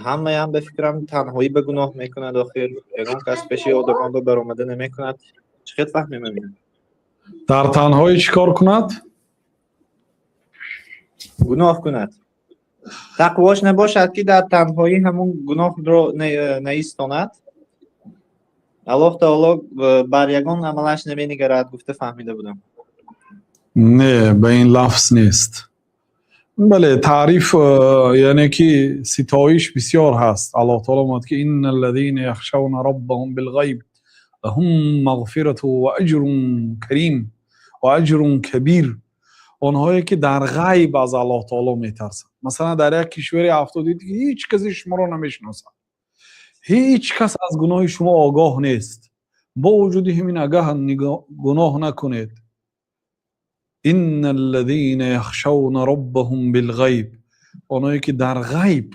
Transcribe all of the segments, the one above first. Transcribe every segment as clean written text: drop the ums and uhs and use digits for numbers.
همه هم به فکرم تنهایی به گناه میکند آخر اگه کس پیش آدمان به برآمده نمیکند چقدر فهمیم همین در تنهایی چیکار کند؟ گناه کند تقواش نباشد که در تنهایی همون گناه رو نیستاند الله تعالی بر یگان عملش نمینگرد گفته فهمیده بودم نه به این لفظ نیست. بله تعریف یعنی که ستایش بسیار هست. الله تعالی میگه که ان الذين يخشون ربهم بالغیب لهم مغفرة و اجر کریم و اجر کبیر. آنهایی که در غیب از الله تعالی میترسند. مثلا در یک کشوری افتادید که هیچ کسی شما را نمیشناسد، هیچ کس از گناه شما آگاه نیست، با وجود همین اگه گناه نکنید. ان الذين يخشون ربهم بالغیب، آنهایی که در غیب،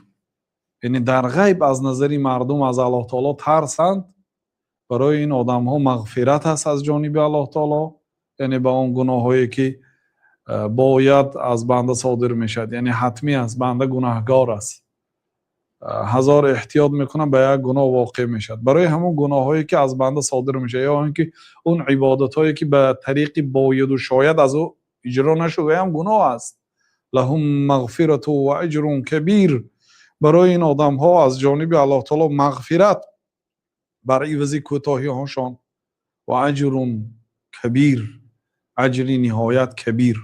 یعنی در غیب از نظر مردم از الله تعالی ترسند، برای این آدم ها مغفرت هست از جانب الله تعالی، یعنی با اون گناه هایی که باید از بنده صادر میشد، یعنی حتمی است بنده گناهگار است، هزار احتیاط میکنه به یک گناه واقع میشد. برای همون گناه هایی که از بنده صادر میشه یا اینکه اون عبادت هایی که به طریق باید و شاید از او اجرا نشده هم گناه است. لهم مغفرت و اجر کبیر، برای این آدم ها از جانب الله تعالی مغفرت بر عوض کوتاهی هاشان و اجر کبیر، اجری نهایت کبیر،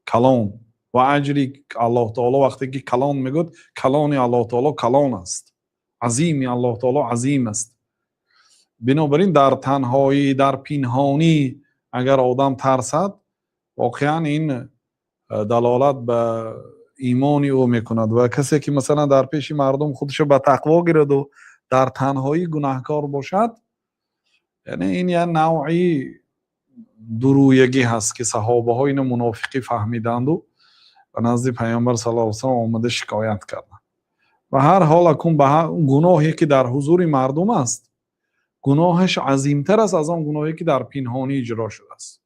کلان. و اجری الله تعالی وقتی که کلان میگوید کلان الله تعالی کلان است، عظیم الله تعالی عظیم است. بنابراین در تنهایی در پنهانی اگر آدم ترسد واقعا این دلالت به ایمانی او میکند. و کسی که مثلا در پیش مردم خودش به تقوا گیرد و در تنهایی گناهکار باشد، یعنی این یه نوعی درویگی هست که صحابه ها این منافقی فهمیدند و نزد پیامبر صلی الله علیه و سلم آمده شکایت کردند. و هر حال اکنون به گناهی که در حضور مردم است گناهش عظیمتر است از آن گناهی که در پنهانی اجرا شده است.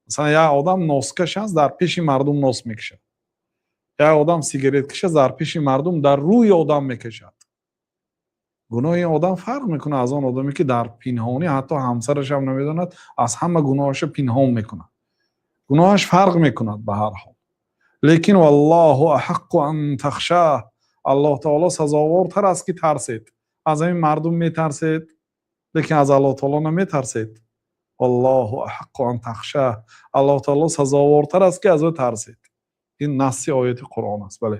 مثلا یک آدم ناسکش است در پیش مردم ناس میکشد، یک آدم سیگارت کش است در پیش مردم در روی آدم میکشد. گناه این آدم فرق میکنه از آن آدمی که در پنهانی حتی همسرش هم نمیداند از همه گناهش پنهان میکنه. گناهش فرق میکند به هر حال. لیکن والله احق ان تخشاه، الله تعالی سزاوارتر است که ترسید. از این مردم میترسید لیکن از الله تعالی نمیترسید. والله احق ان تخشاه، الله تعالی سزاوارتر است که از او ترسید. این نص آیت قرآن است. بله.